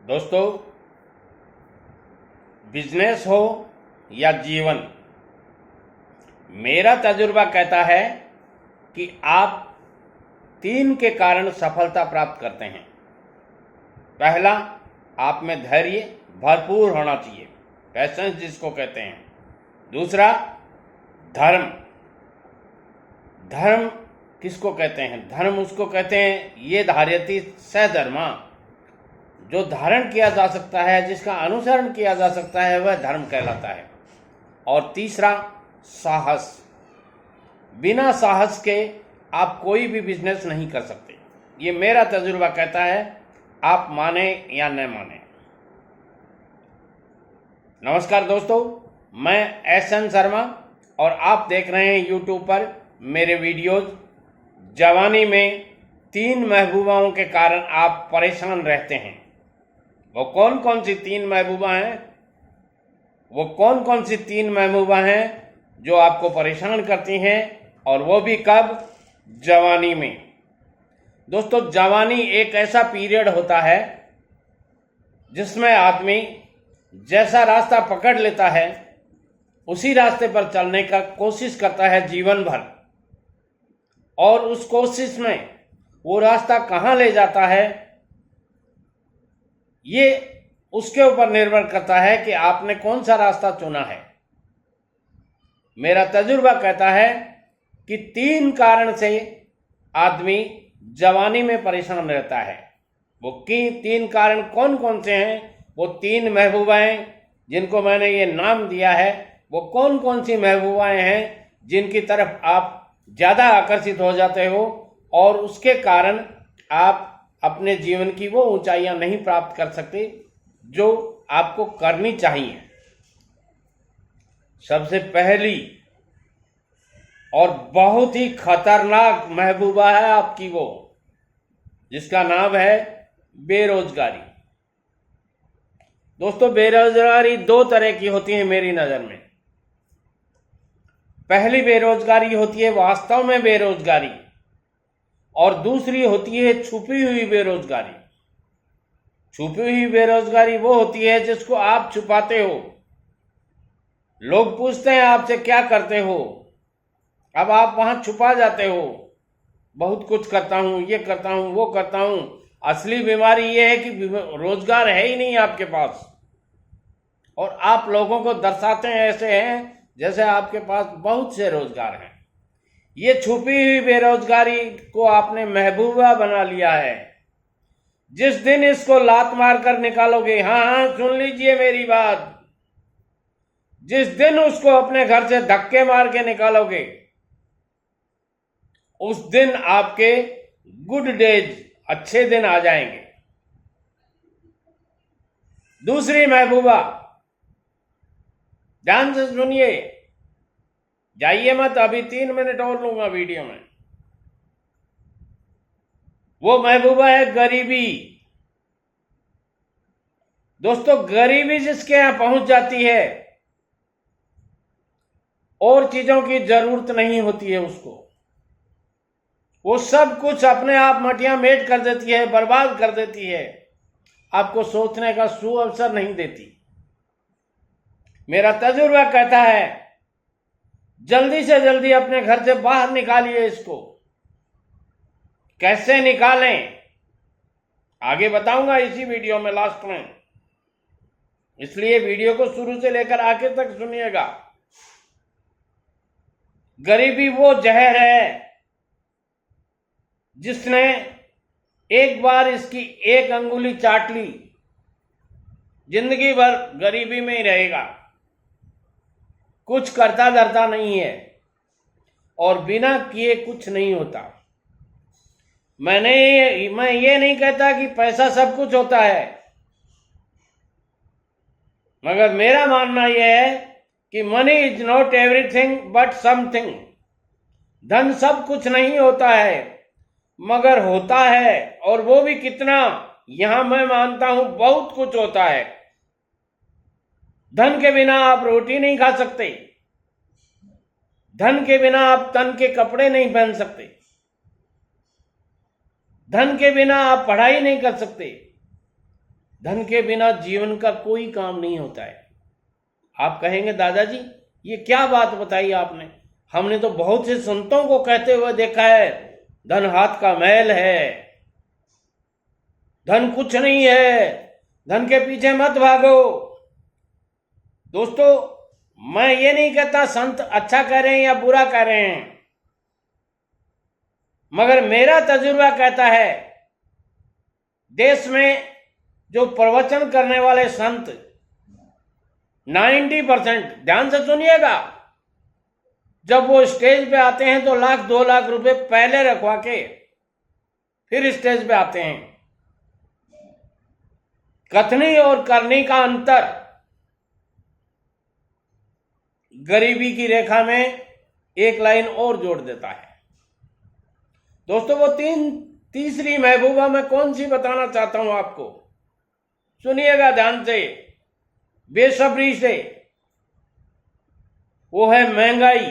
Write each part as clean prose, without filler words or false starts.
दोस्तों, बिजनेस हो या जीवन, मेरा तजुर्बा कहता है कि आप 3 के कारण सफलता प्राप्त करते हैं। पहला, आप में धैर्य भरपूर होना चाहिए, पैशंस जिसको कहते हैं। दूसरा, धर्म। धर्म किसको कहते हैं? धर्म उसको कहते हैं ये धार्यति स धर्मा, जो धारण किया जा सकता है, जिसका अनुसरण किया जा सकता है, वह धर्म कहलाता है। और तीसरा, साहस। बिना साहस के आप कोई भी बिजनेस नहीं कर सकते। ये मेरा तजुर्बा कहता है, आप माने या न माने। नमस्कार दोस्तों, मैं एस.एन. शर्मा और आप देख रहे हैं यूट्यूब पर मेरे वीडियोज। जवानी में 3 महबूबाओं के कारण आप परेशान रहते हैं। वो कौन कौन सी 3 महबूबा हैं? वो कौन कौन सी 3 महबूबा हैं जो आपको परेशान करती हैं, और वो भी कब? जवानी में। दोस्तों, जवानी एक ऐसा पीरियड होता है जिसमें आदमी जैसा रास्ता पकड़ लेता है उसी रास्ते पर चलने का कोशिश करता है जीवन भर, और उस कोशिश में वो रास्ता कहाँ ले जाता है ये उसके ऊपर निर्भर करता है कि आपने कौन सा रास्ता चुना है। मेरा तजुर्बा कहता है कि 3 कारण से आदमी जवानी में परेशान रहता है। वो 3 कारण कौन कौन से हैं? वो 3 महबूबाएं जिनको मैंने ये नाम दिया है, वो कौन कौन सी महबूबाएं हैं जिनकी तरफ आप ज़्यादा आकर्षित हो जाते हो, और उसके कारण आप अपने जीवन की वो ऊंचाइयां नहीं प्राप्त कर सकते जो आपको करनी चाहिए। सबसे पहली और बहुत ही खतरनाक महबूबा है आपकी वो, जिसका नाम है बेरोजगारी। दोस्तों, बेरोजगारी 2 तरह की होती है मेरी नज़र में। पहली बेरोजगारी होती है वास्तव में बेरोजगारी, और दूसरी होती है छुपी हुई बेरोजगारी। छुपी हुई बेरोजगारी वो होती है जिसको आप छुपाते हो। लोग पूछते हैं आपसे क्या करते हो, अब आप वहां छुपा जाते हो। बहुत कुछ करता हूं, ये करता हूं, वो करता हूं। असली बीमारी ये है कि रोजगार है ही नहीं आपके पास, और आप लोगों को दर्शाते हैं ऐसे हैं जैसे आपके पास बहुत से रोजगार हैं। ये छुपी हुई बेरोजगारी को आपने महबूबा बना लिया है। जिस दिन इसको लात मार कर निकालोगे, हाँ, सुन लीजिए मेरी बात, जिस दिन उसको अपने घर से धक्के मार के निकालोगे, उस दिन आपके गुड डेज, अच्छे दिन आ जाएंगे। दूसरी महबूबा, ध्यान से सुनिए, जाइए मत, अभी 3 मिनट और लूंगा वीडियो में। वो महबूबा है गरीबी। दोस्तों, गरीबी जिसके यहां पहुंच जाती है, और चीजों की जरूरत नहीं होती है उसको। वो सब कुछ अपने आप मटिया मेट कर देती है, बर्बाद कर देती है, आपको सोचने का सुअवसर नहीं देती। मेरा तजुर्बा कहता है, जल्दी से जल्दी अपने घर से बाहर निकालिए इसको। कैसे निकालें आगे बताऊंगा इसी वीडियो में लास्ट में, इसलिए वीडियो को शुरू से लेकर आखिर तक सुनिएगा। गरीबी वो जहर है जिसने एक बार इसकी 1 अंगुली चाट ली, जिंदगी भर गरीबी में ही रहेगा। कुछ करता धरता नहीं है, और बिना किए कुछ नहीं होता। मैं ये नहीं कहता कि पैसा सब कुछ होता है, मगर मेरा मानना यह है कि money is not everything but something. धन सब कुछ नहीं होता है, मगर होता है, और वो भी कितना? यहां मैं मानता हूं बहुत कुछ होता है। धन के बिना आप रोटी नहीं खा सकते, धन के बिना आप तन के कपड़े नहीं पहन सकते, धन के बिना आप पढ़ाई नहीं कर सकते, धन के बिना जीवन का कोई काम नहीं होता है। आप कहेंगे दादाजी ये क्या बात बताई आपने, हमने तो बहुत से संतों को कहते हुए देखा है धन हाथ का मैल है, धन कुछ नहीं है, धन के पीछे मत भागो। दोस्तों, मैं ये नहीं कहता संत अच्छा कह रहे हैं या बुरा कह रहे हैं, मगर मेरा तजुर्बा कहता है देश में जो प्रवचन करने वाले संत 90%, ध्यान से सुनिएगा, जब वो स्टेज पे आते हैं तो 1,00,000-2,00,000 रुपए पहले रखवा के फिर स्टेज पे आते हैं। कथनी और करनी का अंतर गरीबी की रेखा में एक लाइन और जोड़ देता है। दोस्तों, वो तीसरी महबूबा मैं कौन सी बताना चाहता हूं आपको, सुनिएगा ध्यान से, बेसब्री से। वो है महंगाई।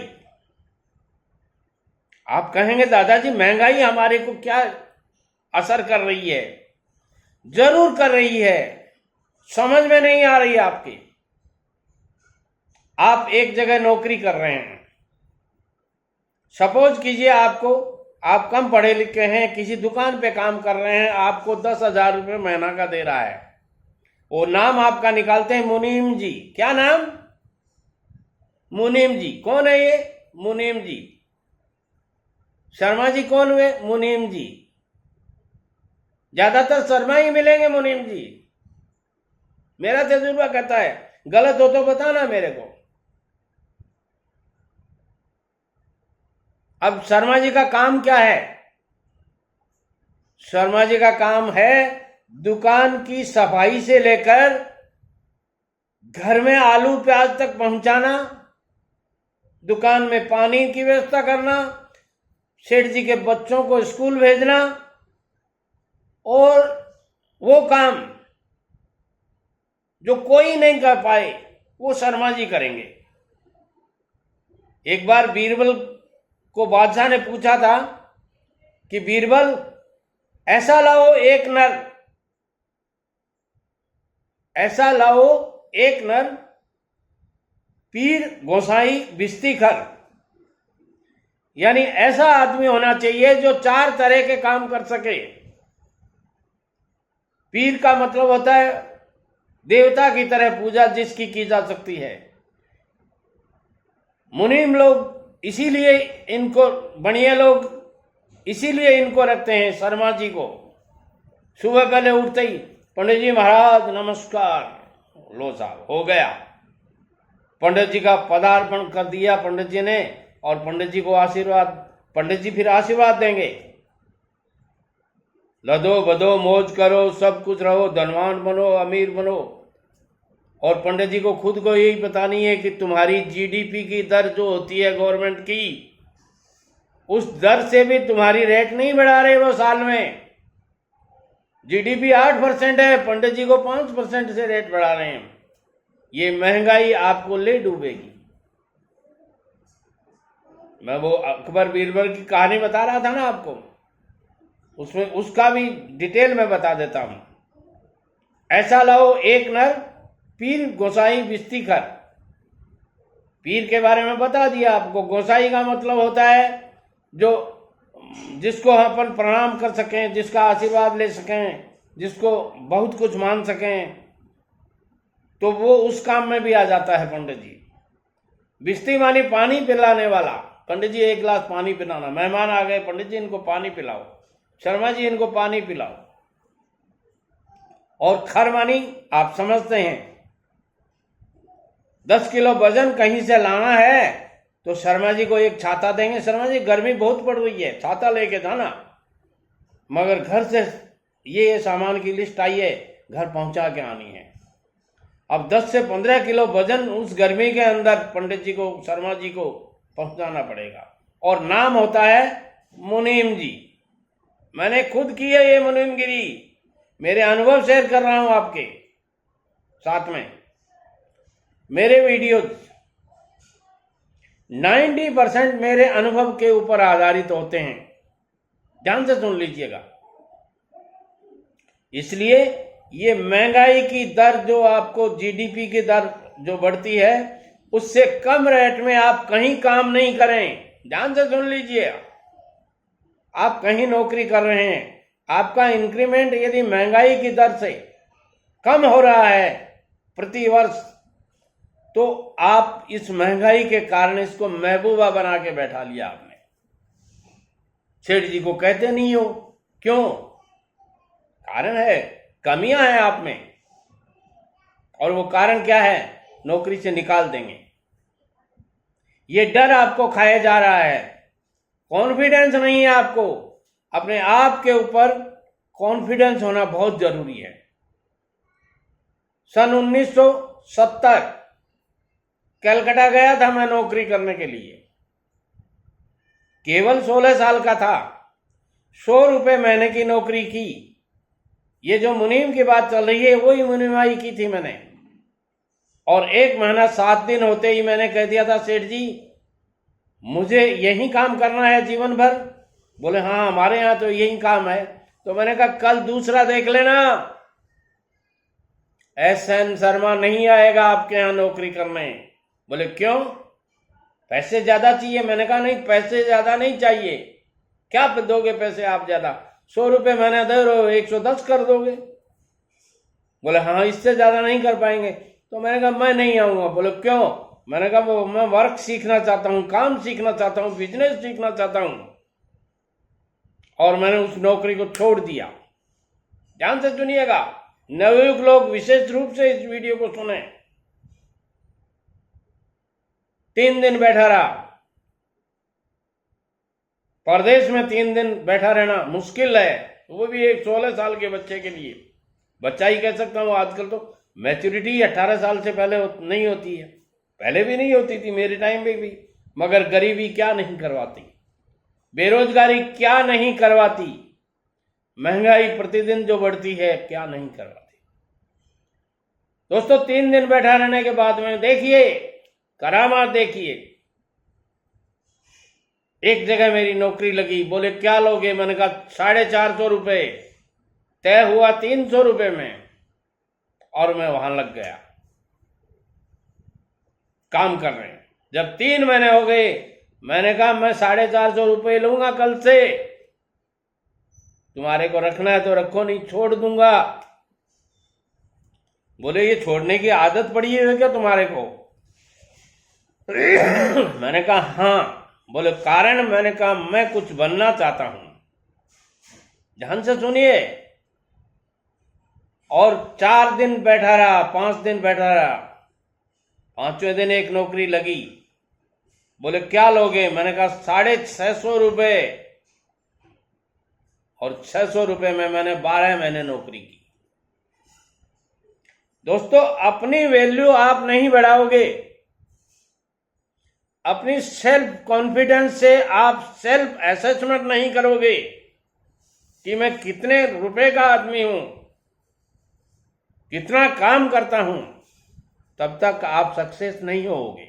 आप कहेंगे दादाजी महंगाई हमारे को क्या असर कर रही है? जरूर कर रही है, समझ में नहीं आ रही आपकी। आप एक जगह नौकरी कर रहे हैं, सपोज कीजिए आप कम पढ़े लिखे हैं, किसी दुकान पे काम कर रहे हैं, आपको 10,000 रुपये महीना का दे रहा है। वो नाम आपका निकालते हैं मुनीम जी। क्या नाम? मुनीम जी। कौन है ये? मुनीम जी। शर्मा जी कौन हुए? मुनीम जी। ज्यादातर शर्मा ही मिलेंगे मुनीम जी, मेरा तजुर्बा कहता है। गलत हो तो बताना मेरे को। अब शर्मा जी का काम क्या है? शर्मा जी का काम है दुकान की सफाई से लेकर घर में आलू प्याज तक पहुंचाना, दुकान में पानी की व्यवस्था करना, सेठ जी के बच्चों को स्कूल भेजना, और वो काम जो कोई नहीं कर पाए वो शर्मा जी करेंगे। एक बार बीरबल को बादशाह ने पूछा था कि बीरबल ऐसा लाओ एक नर पीर गोसाई बिस्तीखर, यानी ऐसा आदमी होना चाहिए जो 4 तरह के काम कर सके। पीर का मतलब होता है देवता की तरह पूजा जिसकी की जा सकती है। मुनीम लोग इसीलिए इनको, बढ़िया लोग इसीलिए इनको रखते हैं शर्मा जी को। सुबह पहले उठते ही पंडित जी महाराज नमस्कार, लो साहब हो गया। पंडित जी का पदार्पण कर दिया पंडित जी ने, और पंडित जी को आशीर्वाद, पंडित जी फिर आशीर्वाद देंगे, लदो बदो मौज करो, सब कुछ रहो, धनवान बनो, अमीर बनो। और पंडित जी को खुद को यही पता नहीं है कि तुम्हारी जीडीपी की दर जो होती है गवर्नमेंट की, उस दर से भी तुम्हारी रेट नहीं बढ़ा रहे वो साल में। जीडीपी 8% है, पंडित जी को 5% से रेट बढ़ा रहे हैं। ये महंगाई आपको ले डूबेगी। मैं वो अकबर बीरबल की कहानी बता रहा था ना आपको, उसमें उसका भी डिटेल में बता देता हूं। ऐसा लाओ एक नर पीर गोसाई बिस्तीखर। पीर के बारे में बता दिया आपको। गोसाई का मतलब होता है जो जिसको अपन प्रणाम कर सकें, जिसका आशीर्वाद ले सकें, जिसको बहुत कुछ मान सकें, तो वो उस काम में भी आ जाता है पंडित जी। बिस्ती मानी पानी पिलाने वाला। पंडित जी 1 गिलास पानी पिलाना, मेहमान आ गए, पंडित जी इनको पानी पिलाओ, शर्मा जी इनको पानी पिलाओ। और खर मानी आप समझते हैं, 10 किलो वजन कहीं से लाना है तो शर्मा जी को एक छाता देंगे, शर्मा जी गर्मी बहुत पड़ रही है, छाता लेके जाना। मगर घर से ये सामान की लिस्ट आई है, घर पहुंचा के आनी है। अब 10 से 15 किलो वजन उस गर्मी के अंदर पंडित जी को, शर्मा जी को पहुंचाना पड़ेगा। और नाम होता है मुनीम जी। मैंने खुद की है ये मुनीमगिरी, मेरे अनुभव शेयर कर रहा हूं आपके साथ में। मेरे वीडियोज 90% मेरे अनुभव के ऊपर आधारित होते हैं, ध्यान से सुन लीजिएगा। इसलिए ये महंगाई की दर जो आपको जीडीपी की दर जो बढ़ती है उससे कम रेट में आप कहीं काम नहीं करें। ध्यान से सुन लीजिए, आप कहीं नौकरी कर रहे हैं, आपका इंक्रीमेंट यदि महंगाई की दर से कम हो रहा है प्रति वर्ष, तो आप इस महंगाई के कारण इसको महबूबा बना के बैठा लिया आपने। सेठ जी को कहते नहीं हो, क्यों? कारण है, कमियां हैं आप में, और वो कारण क्या है? नौकरी से निकाल देंगे। ये डर आपको खाया जा रहा है, कॉन्फिडेंस नहीं है आपको। अपने आप के ऊपर कॉन्फिडेंस होना बहुत जरूरी है। सन 1970 कलकत्ता गया था मैं नौकरी करने के लिए, केवल 16 साल का था, 100 रुपए महीने की नौकरी की। ये जो मुनीम की बात चल रही है वही मुनीमाई की थी मैंने, और 1 महीना 7 दिन होते ही मैंने कह दिया था, सेठ जी मुझे यही काम करना है जीवन भर। बोले हाँ हमारे यहाँ तो यही काम है। तो मैंने कहा कल दूसरा देख लेना, एसएन शर्मा नहीं आएगा आपके यहाँ नौकरी करने। बोले क्यों? पैसे ज्यादा चाहिए? मैंने कहा नहीं, पैसे ज्यादा नहीं चाहिए। क्या दोगे पैसे आप ज्यादा? 100 रुपए महीना दे रहे हो, 110 कर दोगे? बोले हाँ इससे ज्यादा नहीं कर पाएंगे। तो मैंने कहा मैं नहीं आऊंगा। बोले क्यों? मैंने कहा वो मैं वर्क सीखना चाहता हूँ, काम सीखना चाहता हूँ, बिजनेस सीखना चाहता हूँ। और मैंने उस नौकरी को छोड़ दिया। ध्यान से सुनिएगा, नवयुवक लोग विशेष रूप से इस वीडियो को सुने। 3 दिन बैठा रहा परदेश में। 3 दिन बैठा रहना मुश्किल है, वो भी एक 16 साल के बच्चे के लिए। बच्चा ही कह सकता हूँ, आजकल तो मैच्योरिटी 18 साल से पहले नहीं होती है, पहले भी नहीं होती थी, मेरे टाइम पे भी। मगर गरीबी क्या नहीं करवाती, बेरोजगारी क्या नहीं करवाती, महंगाई प्रतिदिन जो बढ़ती है क्या नहीं करवाती। दोस्तों 3 दिन बैठा रहने के बाद में देखिए करामात देखिए। एक जगह मेरी नौकरी लगी। बोले क्या लोगे? मैंने कहा 450 रुपए। तय हुआ 300 रुपए में, और मैं वहां लग गया काम कर रहे हैं। जब 3 महीने हो गए, मैंने कहा मैं 450 रुपए लूंगा कल से, तुम्हारे को रखना है तो रखो, नहीं छोड़ दूंगा। बोले ये छोड़ने की आदत पड़ी है क्या तुम्हारे को? मैंने कहा हाँ। बोले कारण? मैंने कहा मैं कुछ बनना चाहता हूं। ध्यान से सुनिए। और 4 दिन बैठा रहा, 5 दिन बैठा रहा, 5वें दिन एक नौकरी लगी। बोले क्या लोगे? मैंने कहा 650 रुपए। और 600 रुपए में मैंने 12 महीने नौकरी की। दोस्तों अपनी वैल्यू आप नहीं बढ़ाओगे, अपनी सेल्फ कॉन्फिडेंस से आप सेल्फ असेसमेंट नहीं करोगे कि मैं कितने रुपए का आदमी हूं, कितना काम करता हूं, तब तक आप सक्सेस नहीं होगे।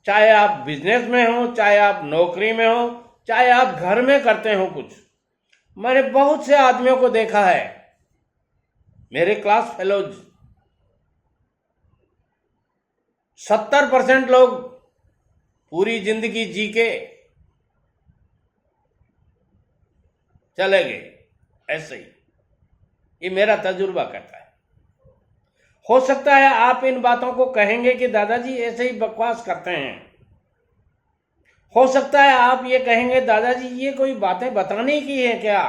चाहे आप बिजनेस में हो, चाहे आप नौकरी में हो, चाहे आप घर में करते हो कुछ। मैंने बहुत से आदमियों को देखा है, मेरे क्लास फेलोज 70% लोग पूरी जिंदगी जी के चले गए ऐसे ही। ये मेरा तजुर्बा कहता है। हो सकता है आप इन बातों को कहेंगे कि दादाजी ऐसे ही बकवास करते हैं। हो सकता है आप ये कहेंगे दादाजी ये कोई बातें बताने की है क्या?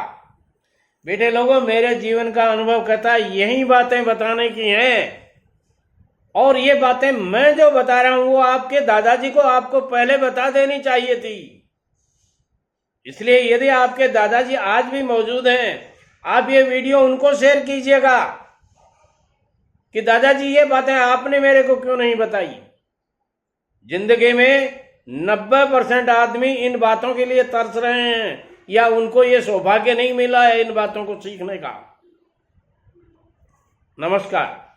बेटे लोगों, मेरे जीवन का अनुभव कहता है यही बातें बताने की हैं। और ये बातें मैं जो बता रहा हूं वो आपके दादाजी को आपको पहले बता देनी चाहिए थी। इसलिए यदि आपके दादाजी आज भी मौजूद हैं, आप ये वीडियो उनको शेयर कीजिएगा कि दादाजी ये बातें आपने मेरे को क्यों नहीं बताई। जिंदगी में 90% आदमी इन बातों के लिए तरस रहे हैं, या उनको ये सौभाग्य नहीं मिला है इन बातों को सीखने का। नमस्कार।